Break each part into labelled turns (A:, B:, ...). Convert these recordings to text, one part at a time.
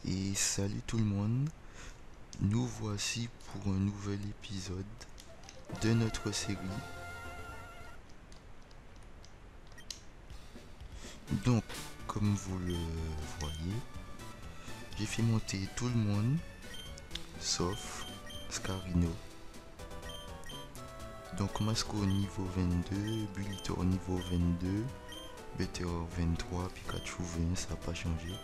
A: Et salut tout le monde, nous voici pour un nouvel épisode de notre série. Donc, comme vous le voyez, j'ai fait monter tout le monde, sauf Scarino. Donc Masco au niveau 22, Bulito au niveau 22, Beteor 23, Pikachu 20, ça n'a pas changé.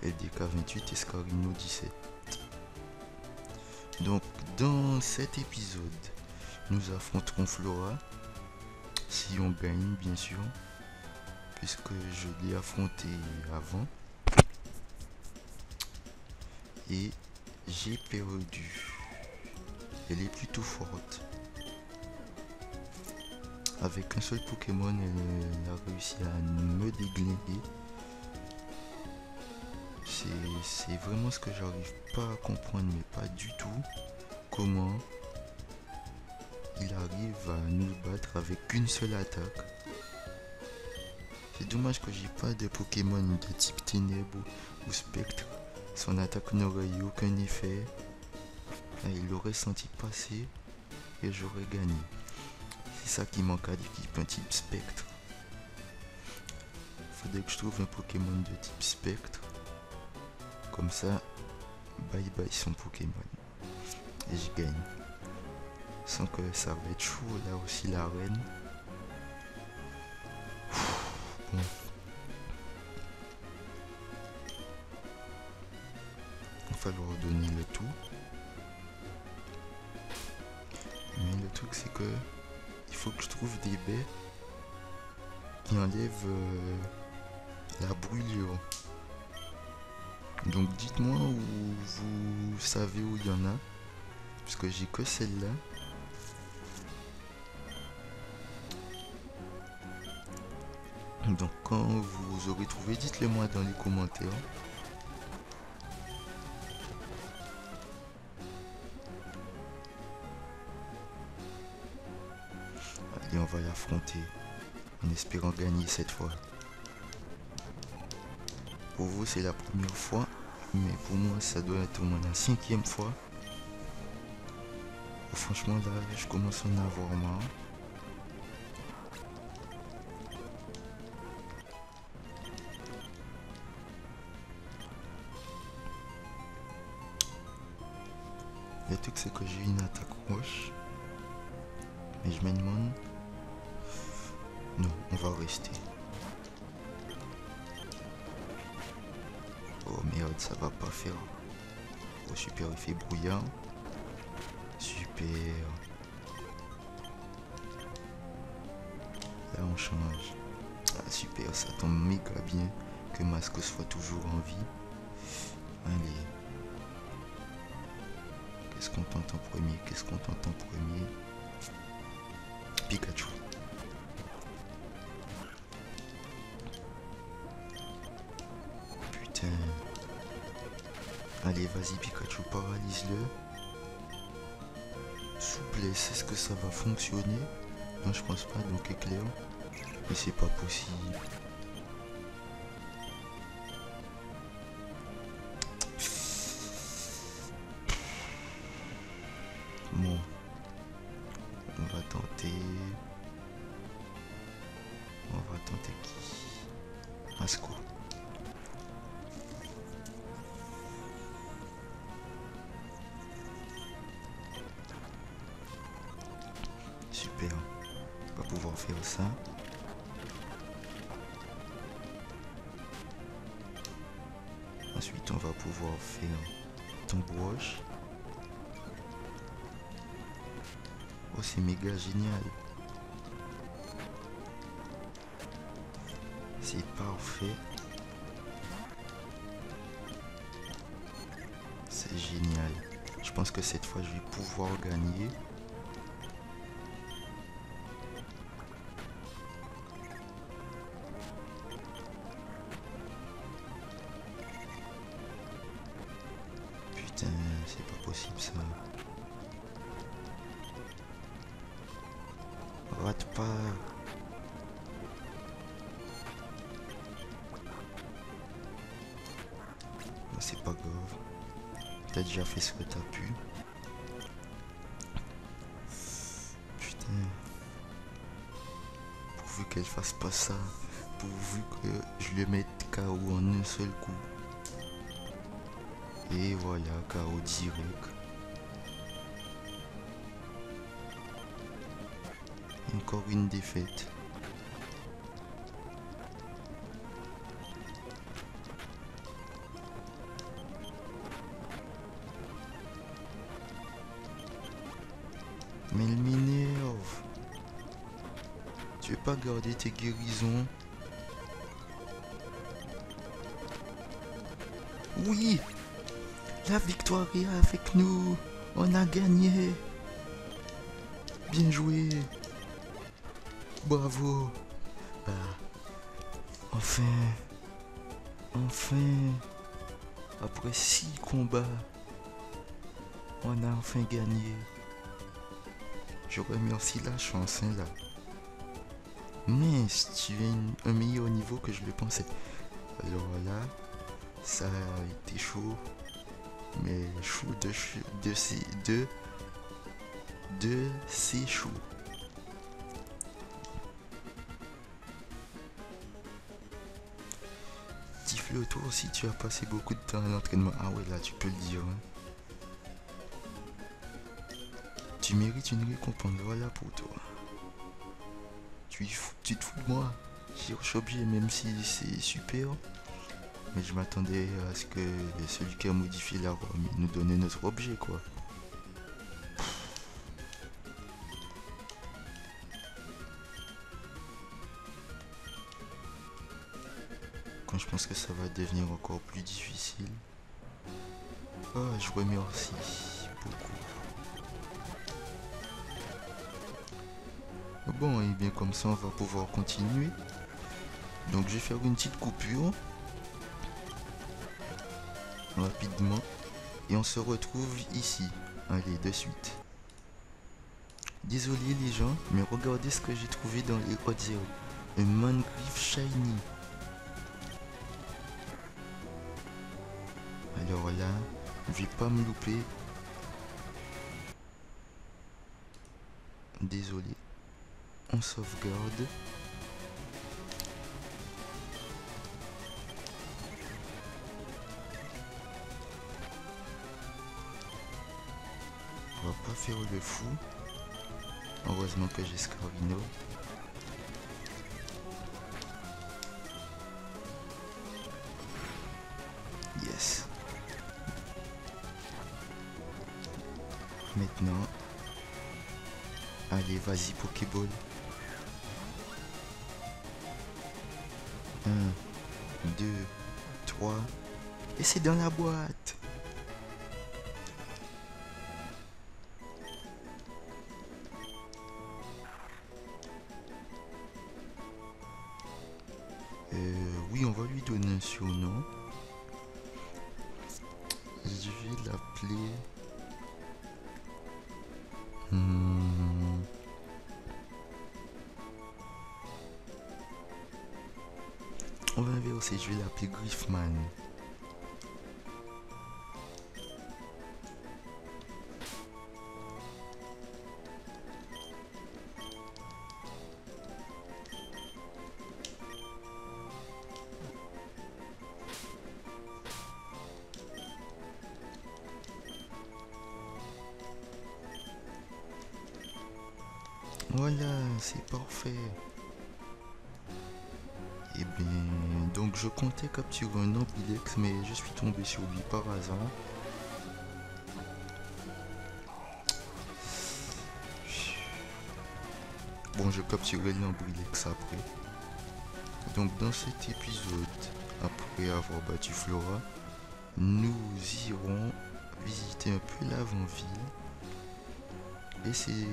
A: LDK 28 et Scarino 17. Donc dans cet épisode, nous affronterons Flora, si on gagne bien sûr, puisque je l'ai affronté avant. Et j'ai perdu. Elle est plutôt forte. Avec un seul Pokémon, elle a réussi à me déglinguer. C'est vraiment ce que j'arrive pas à comprendre, mais pas du tout. Comment il arrive à nous battre avec une seule attaque. C'est dommage que j'ai pas de Pokémon de type ténèbres ou spectre. Son attaque n'aurait eu aucun effet. Il aurait senti passer et j'aurais gagné. C'est ça qui manque à l'équipe, un type spectre. Faudrait que je trouve un Pokémon de type spectre. Comme ça, bye bye son Pokémon. Et je gagne. Sans que ça va être chaud là aussi l'arène. Bon. Il va falloir donner le tout. Mais le truc c'est que il faut que je trouve des baies qui enlèvent la brûlure. Donc dites-moi où vous savez où il y en a. Parce que j'ai que celle-là. Donc quand vous aurez trouvé, dites-le moi dans les commentaires. Et on va l'affronter en espérant gagner cette fois. Pour vous c'est la première fois, mais pour moi ça doit être au moins la 5e fois. Franchement là je commence à en avoir marre. Le truc c'est que j'ai une attaque roche. Mais je me demande... Non, on va rester. Oh merde, ça va pas faire. Oh super, il fait brouillard. Super. Là on change. Ah super, ça tombe méga bien que Masco soit toujours en vie. Allez. Qu'est-ce qu'on tente en premier? Qu'est-ce qu'on tente en premier? Pikachu. Putain. Allez, vas-y Pikachu, paralyse-le. Souplesse, est-ce que ça va fonctionner? Non, je pense pas, donc éclair. Mais c'est pas possible. Bon. On va tenter... qui? Masco. Super. On va pouvoir faire ça. Ensuite, on va pouvoir faire tombe roche. Oh, c'est méga génial. C'est parfait. C'est génial. Je pense que cette fois, je vais pouvoir gagner. Putain, c'est pas possible ça. Rate pas. c'est pas grave. T'as déjà fait ce que t'as pu. Putain. Pourvu qu'elle fasse pas ça. Pourvu que je le mette KO en un seul coup. Et voilà, KO direct. Encore une défaite. Mais il m'énerve. Tu veux pas garder tes guérisons? Oui! La victoire est avec nous! On a gagné! Bien joué! Bravo! Ah, enfin! Enfin! Après 6 combats, on a enfin gagné. Je remercie la chance, hein, là. Mince, tu es un meilleur niveau que je le pensais. Alors là, ça a été chaud. Mais chaud de c'est chaud. Tifle, toi aussi tu as passé beaucoup de temps à l'entraînement. Ah ouais, là tu peux le dire. Hein. Tu mérites une récompense, voilà pour toi. Tu te fous de moi. J'ai obligé, même si c'est super. Mais je m'attendais à ce que celui qui a modifié la ROM nous donne notre objet, quoi. Quand je pense que ça va devenir encore plus difficile. Ah, je remercie beaucoup. Bon, et bien comme ça on va pouvoir continuer. Donc je vais faire une petite coupure. Rapidement. Et on se retrouve ici. Allez, de suite. Désolé les gens, mais regardez ce que j'ai trouvé dans les Hot Zero. Un Mangrove Shiny. Alors là, je vais pas me louper. Désolé. On sauvegarde. On va pas faire le fou. Heureusement que j'ai Scarvino. Yes. Maintenant. Allez, vas-y Pokéball. 1, 2, 3. Et c'est dans la boîte. Oui, on va lui donner un surnom. Je vais l'appeler... On va inverser, je vais l'appeler Griffman. Voilà, c'est parfait. Et bien, donc je comptais capturer un Ambrilex, mais je suis tombé sur lui par hasard. Bon, je capturerai l'Ambrilex après. Donc dans cet épisode, après avoir battu Flora, nous irons visiter un peu l'avant-ville. Et c'est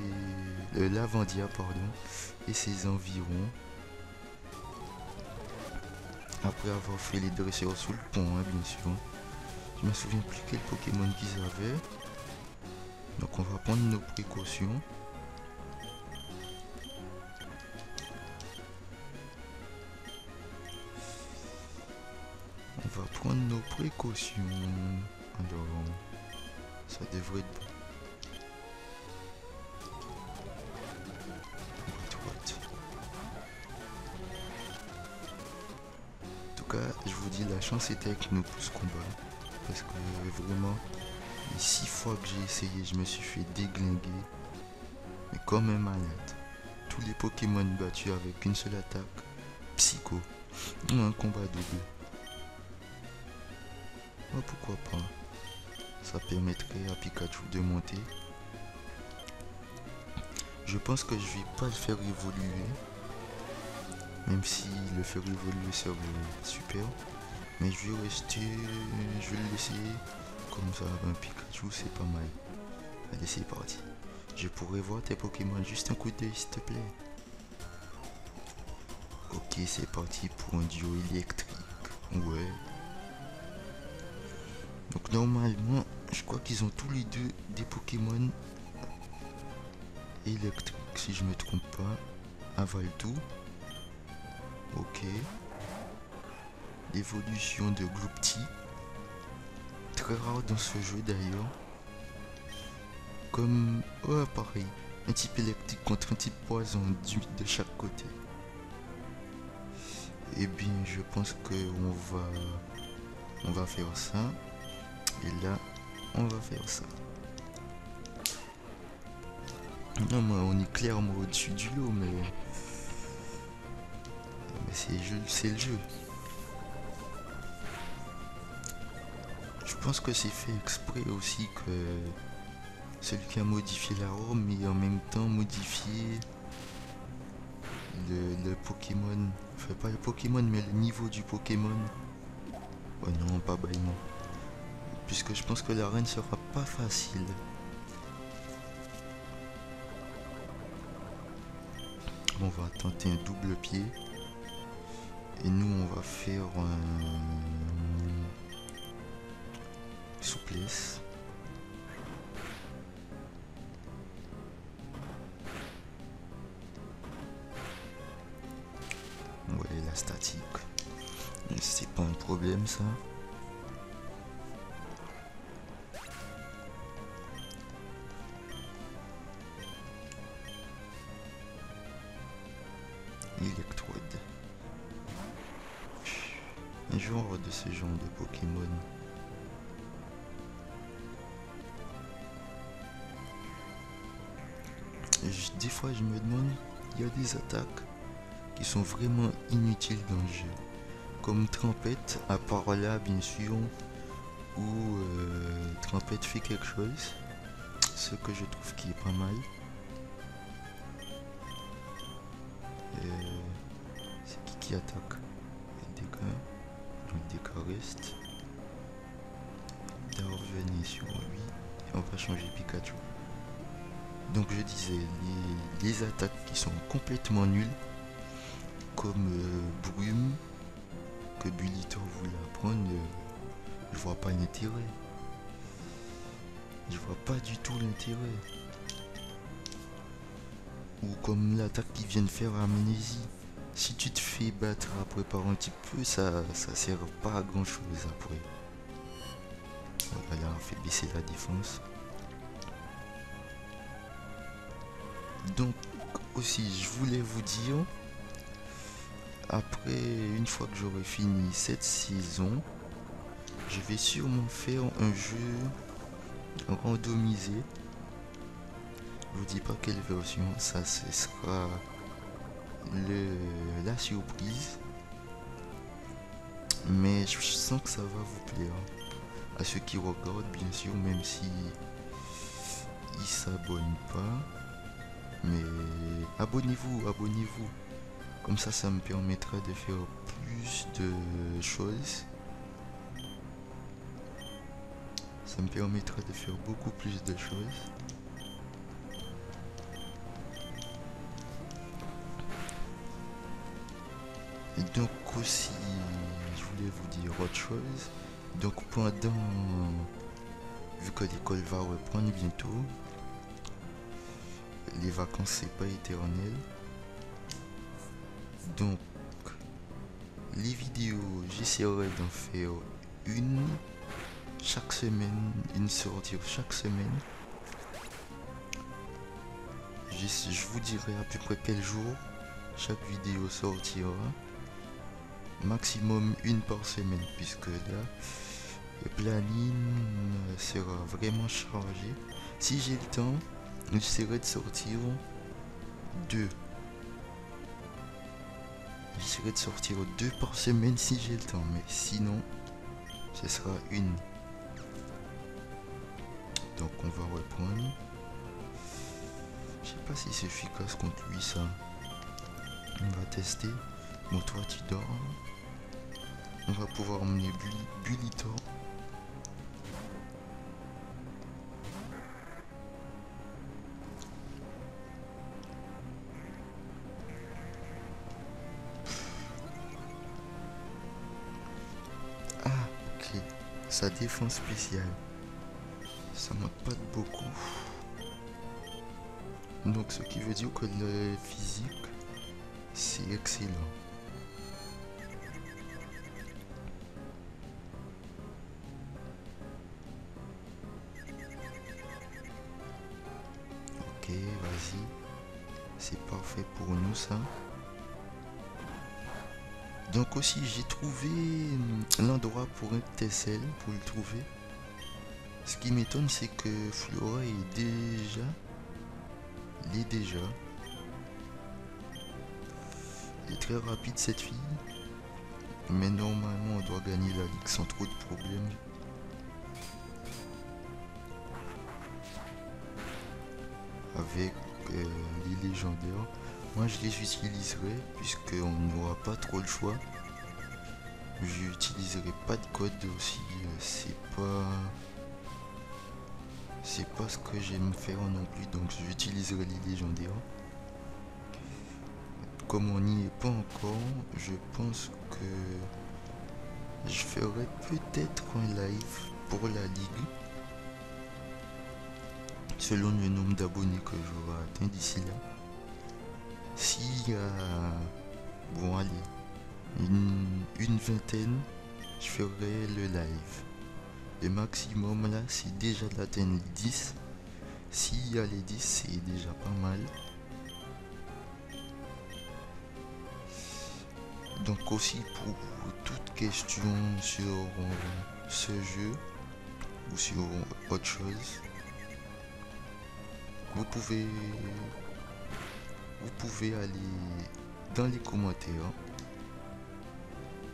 A: l'Avandia, pardon, et ses environs. Après avoir fait les dresseurs sous le pont, hein, bien sûr. Je me souviens plus quel Pokémon qu'ils avaient. Donc on va prendre nos précautions. On va prendre nos précautions. Alors, ça devrait être bon. En tout cas, je vous dis, la chance était avec nous pour ce combat. Parce que vraiment, les 6 fois que j'ai essayé, je me suis fait déglinguer. Mais quand même malade. Tous les Pokémon battus avec une seule attaque. Psycho. Un combat double. Oh, pourquoi pas. Ça permettrait à Pikachu de monter. Je pense que je vais pas le faire évoluer. Même si le faire évoluer serait super. Mais je vais rester. Je vais le laisser comme ça. Un Pikachu, c'est pas mal. Allez, c'est parti. Je pourrais voir tes Pokémon, juste un coup d'œil s'il te plaît. Ok, c'est parti pour un duo électrique. Ouais. Donc normalement, je crois qu'ils ont tous les deux des Pokémon électriques, si je me trompe pas. Avaltou. Ok. L'évolution de Gloopty. Très rare dans ce jeu d'ailleurs. Comme... Oh, pareil. Un type électrique contre un type poison de chaque côté. Et bien, je pense que on va faire ça. Et là, on va faire ça. Non, moi, on est clairement au-dessus du lot, mais c'est le jeu. Je pense que c'est fait exprès aussi que celui qui a modifié la ROM, mais en même temps modifié le Pokémon. Enfin, pas le Pokémon, mais le niveau du Pokémon. Oh non, pas bâillement. Puisque je pense que l'arène sera pas facile. On va tenter un double pied. Et nous, on va faire souplesse. Ouais, la statique. C'est pas un problème ça. Electrode. Un genre de ce genre de Pokémon. Des fois je me demande, il y a des attaques qui sont vraiment inutiles dans le jeu. Comme Tempête, à part là bien sûr, où Tempête fait quelque chose. Ce que je trouve qui est pas mal. C'est qui attaque? Les dégâts restent. D'ailleurs, revenez sur lui. Et on va changer Pikachu. Donc je disais, les attaques qui sont complètement nulles, comme Brume, que Bullitor voulait apprendre, je vois pas l'intérêt. Je vois pas du tout l'intérêt. Ou comme l'attaque qu'ils viennent faire à Amnésie. Si tu te fais battre après par un petit peu, ça sert pas à grand chose après. Voilà, on fait baisser la défense. Donc aussi, je voulais vous dire, après, une fois que j'aurai fini cette saison, je vais sûrement faire un jeu randomisé. Je vous dis pas quelle version, ça ce sera la surprise. Mais je sens que ça va vous plaire. À ceux qui regardent, bien sûr, même si ils s'abonnent pas. Mais abonnez-vous. Comme ça me permettra de faire plus de choses. Ça me permettra de faire beaucoup plus de choses. Et donc aussi, je voulais vous dire autre chose. Donc vu que l'école va reprendre bientôt, les vacances c'est pas éternel. Donc les vidéos, j'essaierai d'en faire une chaque semaine, une sortie chaque semaine. Je vous dirai à peu près quel jour chaque vidéo sortira. Maximum une par semaine, puisque là le planning sera vraiment chargé. Si j'ai le temps, j'essaierai de sortir deux. J'essaierai de sortir deux par semaine si j'ai le temps, mais sinon ce sera une. Donc on va reprendre. Je sais pas si c'est efficace contre lui ça. On va tester. Bon, toi tu dors. On va pouvoir emmener Bulitor. Ah, ok. Sa défense spéciale. Ça manque pas de beaucoup. Donc ce qui veut dire que le physique, c'est excellent. Ok, vas-y. C'est parfait pour nous ça. Donc aussi j'ai trouvé l'endroit pour un TSL, pour le trouver. Ce qui m'étonne c'est que Flora est déjà... Elle est déjà... Elle est très rapide cette fille. Mais normalement on doit gagner la ligue sans trop de problèmes. Avec les légendaires. Moi je les utiliserai puisqu'on n'aura pas trop le choix. J'utiliserai pas de code aussi. C'est pas ce que j'aime faire non plus. Donc j'utiliserai les légendaires. Comme on n'y est pas encore, je pense que je ferai peut-être un live pour la ligue. Selon le nombre d'abonnés que j'aurai atteint d'ici là. S'il y a... Bon allez, une vingtaine, je ferai le live. Le maximum là, c'est déjà d'atteindre les 10. S'il y a les 10, c'est déjà pas mal. Donc aussi pour toute question sur ce jeu ou sur autre chose, vous pouvez aller dans les commentaires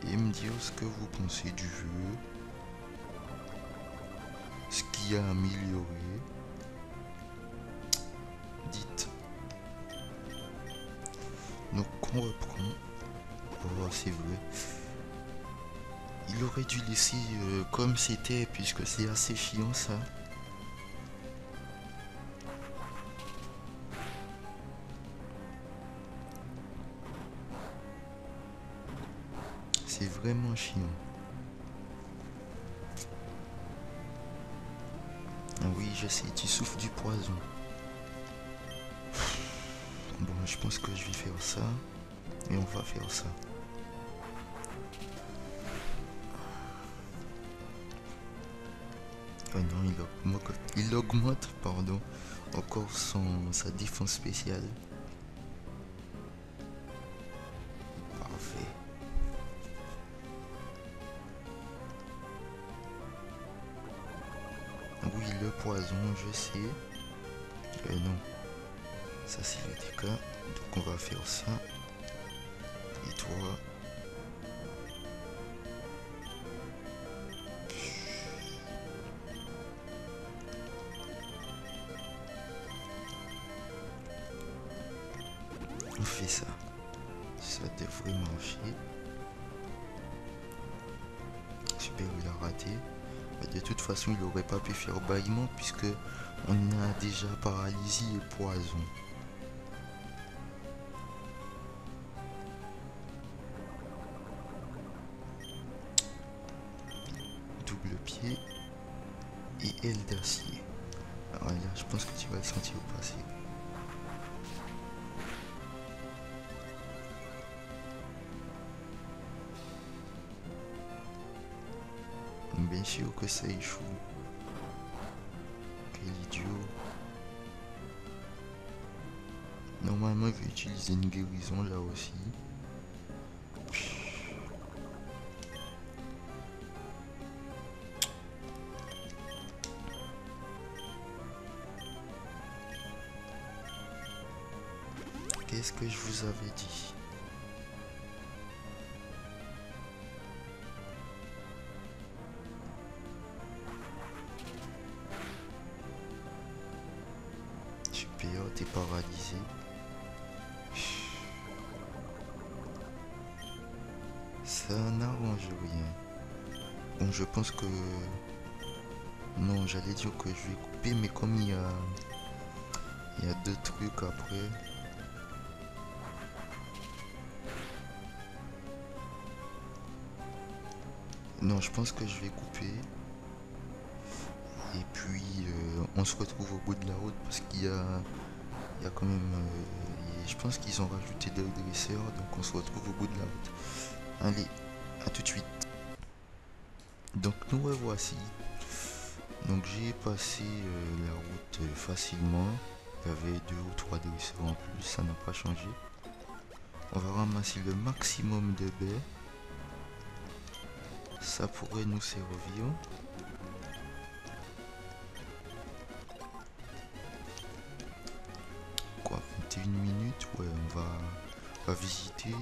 A: et me dire ce que vous pensez du jeu, ce qui a amélioré. Dites. Donc on reprend. Oh, c'est vrai. Il aurait dû laisser comme c'était puisque c'est assez chiant ça. C'est vraiment chiant. Oui, je sais, tu souffles du poison. Bon, je pense que je vais faire ça. Et on va faire ça. Oh non, il augmente, pardon, encore sa défense spéciale. Parfait. Oui, le poison, je sais. Non. Ça, c'est le dégât. Donc, on va faire ça. Et toi... On fait ça. Ça devrait marcher. Super, il a raté. Mais de toute façon, il n'aurait pas pu faire bâillement puisque on a déjà paralysie et poison. Double pied et aile d'acier. Alors là, je pense que tu vas le sentir passer. bien sûr que ça échoue. Quel idiot. Normalement, je vais utiliser une guérison là aussi. Qu'est-ce que je vous avais dit? Super, t'es paralysé. Ça n'arrange rien. Bon, je pense que... Non, j'allais dire que je vais couper, mais comme il y a deux trucs après... Non, je pense que je vais couper. Et puis, on se retrouve au bout de la route parce qu'il y a quand même... je pense qu'ils ont rajouté des dresseurs, donc on se retrouve au bout de la route. Allez, à tout de suite. Donc nous revoici. Donc j'ai passé la route facilement. Il y avait 2 ou 3 dresseurs en plus, ça n'a pas changé. On va ramasser le maximum de baies. Ça pourrait nous servir. Quoi, 21 minutes? Ouais, on va visiter.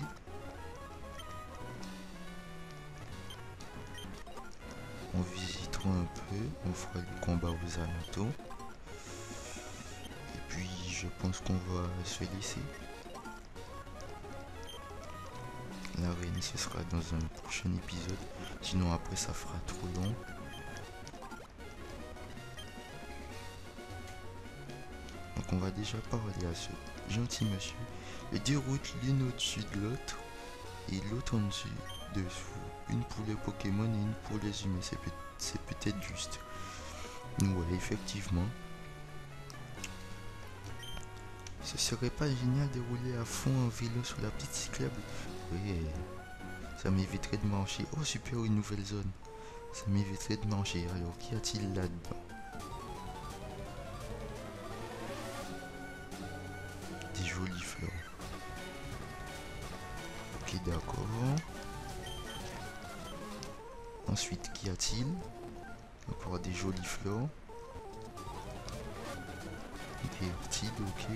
A: On visitera un peu, on fera le combat aux alentours. Et puis je pense qu'on va se laisser. L'arène ce sera dans un prochain épisode. Sinon après ça fera trop long. Donc on va déjà parler à ce gentil monsieur. Les 2 routes, l'une au-dessus de l'autre et l'autre en dessous. Une pour les Pokémon et une pour les humains. C'est peut-être juste. Ouais, effectivement. Ce serait pas génial de rouler à fond en vélo sur la petite cyclable? Oui, ça m'éviterait de marcher. Oh super, une nouvelle zone. Ça m'éviterait de marcher. Alors qu'y a-t-il là-dedans? Des jolies fleurs. Ok, d'accord. Ensuite, qu'y a-t-il? Encore des jolies fleurs. Des ortides, ok.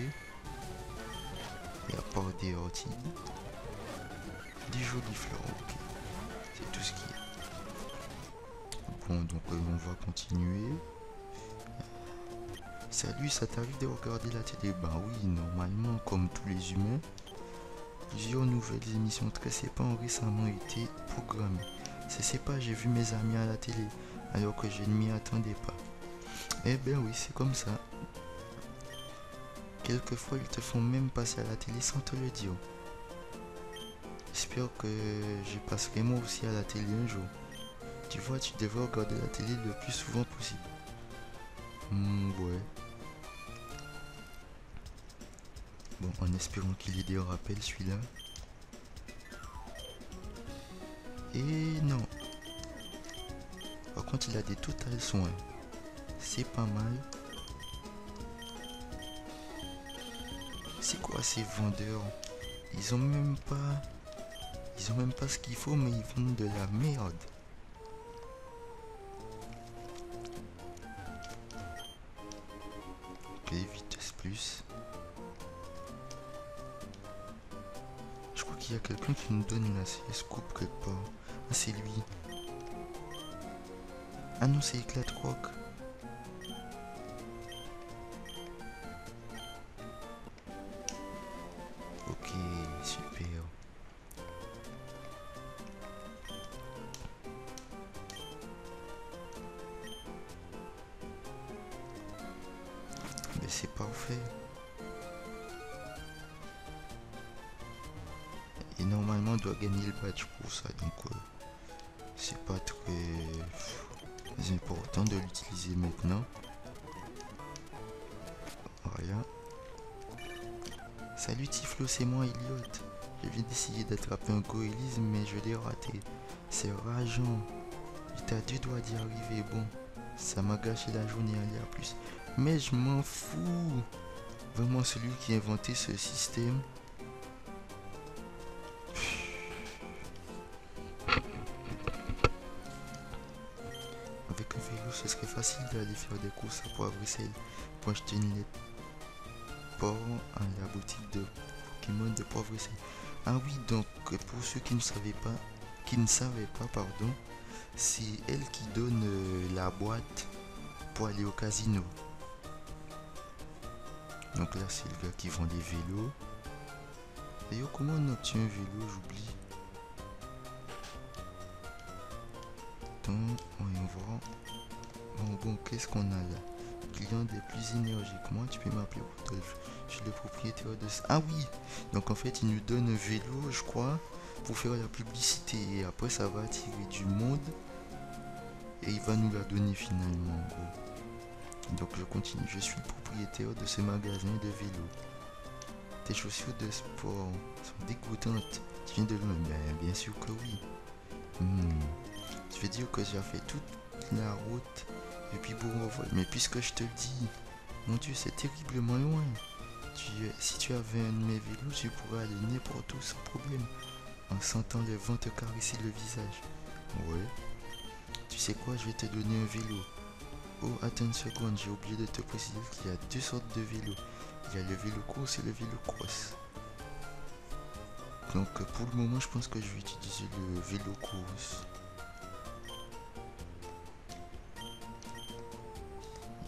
A: Et à part des ortides, des jolies fleurs, ok. C'est tout ce qu'il y a. Bon, donc on va continuer. Salut, ça t'arrive de regarder la télé? Bah oui, normalement, comme tous les humains. Plusieurs nouvelles émissions très sympas ont récemment été programmées. C'est sympa, j'ai vu mes amis à la télé, alors que je ne m'y attendais pas. Eh ben oui, c'est comme ça. Quelquefois, ils te font même passer à la télé sans te le dire. J'espère que je passerai moi aussi à la télé un jour. Tu vois, tu devrais regarder la télé le plus souvent possible. Ouais. Bon, en espérant qu'il ait des rappels, celui-là. Et non. Par contre, il a des total soins. C'est pas mal. C'est quoi ces vendeurs? Ils ont même pas ce qu'il faut, mais ils vendent de la merde. Ok, vitesse plus. Je crois qu'il y a quelqu'un qui nous donne une CS coupe quelque part. Ah, c'est lui. Ah non, c'est Éclat Rock. Ok, super. Mais c'est parfait. Et normalement on doit gagner le badge pour ça, donc c'est pas très important de l'utiliser maintenant. Voilà. Salut Tiflo, c'est moi Elliot. Je viens d'essayer d'attraper un goélisme mais je l'ai raté. C'est rageant. J'étais à 2 doigts d'y arriver. Bon, ça m'a gâché la journée aller à plus. Mais je m'en fous. Vraiment, celui qui a inventé ce système. Avec un vélo, ce serait facile d'aller faire des courses à Poivre et Sel pour acheter une lettre port à la boutique de Pokémon de Poivre et Sel. Ah oui, donc pour ceux qui ne savaient pas, pardon, c'est elle qui donne la boîte pour aller au casino. Donc là, c'est le gars qui vend les vélos. D'ailleurs, comment on obtient un vélo, j'oublie. Attends, voyons voir. Bon, qu'est-ce qu'on a là? Client des plus énergiques. Moi, tu peux m'appeler Rodolphe. Je suis le propriétaire de ça. Ah oui! Donc en fait, il nous donne un vélo, je crois, pour faire la publicité. Et après, ça va attirer du monde. Et il va nous la donner finalement, en gros. Donc je continue. Je suis le propriétaire de ce magasin de vélos. Tes chaussures de sport sont dégoûtantes. Tu viens de loin? Bien sûr que oui. Tu veux dire que j'ai fait toute la route et puis pour revoir. Mais puisque je te le dis, mon Dieu, c'est terriblement loin. Si tu avais un de mes vélos, tu pourrais aller n'importe où sans problème, en sentant le vent te caresser le visage. Ouais. Tu sais quoi, je vais te donner un vélo. Oh, attends une seconde, j'ai oublié de te préciser qu'il y a 2 sortes de vélos. Il y a le vélo course et le vélo cross. Donc pour le moment, je pense que je vais utiliser le vélo course.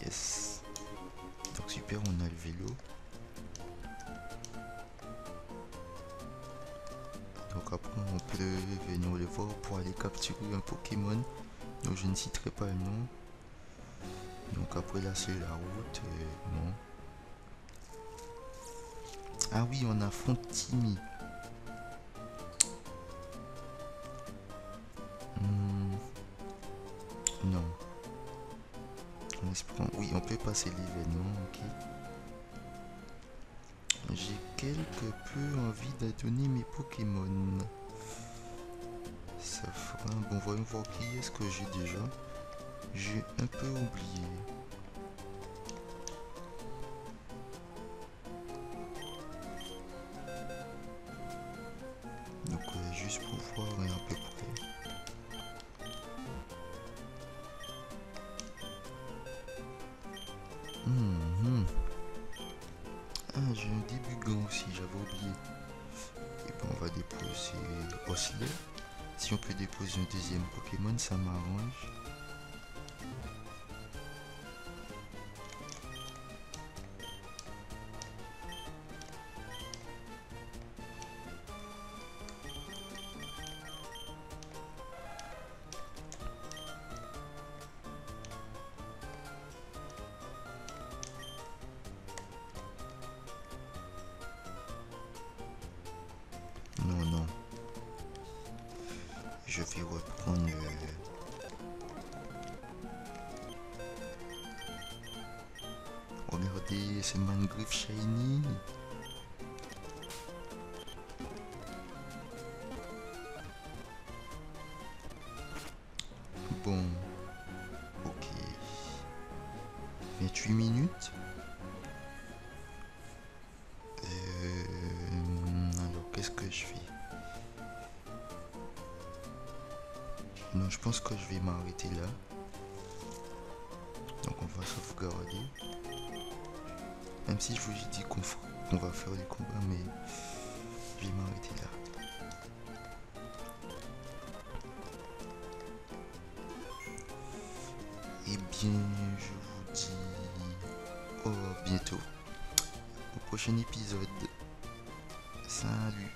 A: Yes. Donc super, on a le vélo. Donc après, on peut venir le voir pour aller capturer un Pokémon. Donc je ne citerai pas le nom. Donc après là, c'est la route. Non. Ah oui, on a Frontini. Non. Oui, on peut passer l'événement, ok. J'ai quelque peu envie de donner mes Pokémon. Ça fera un bon. Voyons voir qui est-ce que j'ai déjà. J'ai un peu oublié. Donc juste pour voir à peu près. Ah, j'ai un débugant aussi, j'avais oublié. Et puis on va déposer Osler. Si on peut déposer un deuxième Pokémon, ça m'arrange. Non. Je vais reprendre regardez ce Mangrove Shiny. Bon. Ok. 28 minutes. Alors qu'est-ce que je fais? Non, je pense que je vais m'arrêter là. Donc on va sauvegarder. Même si je vous ai dit qu'on va faire des combats, mais je vais m'arrêter là. Et bien, je vous dis au bientôt. Au prochain épisode. Salut.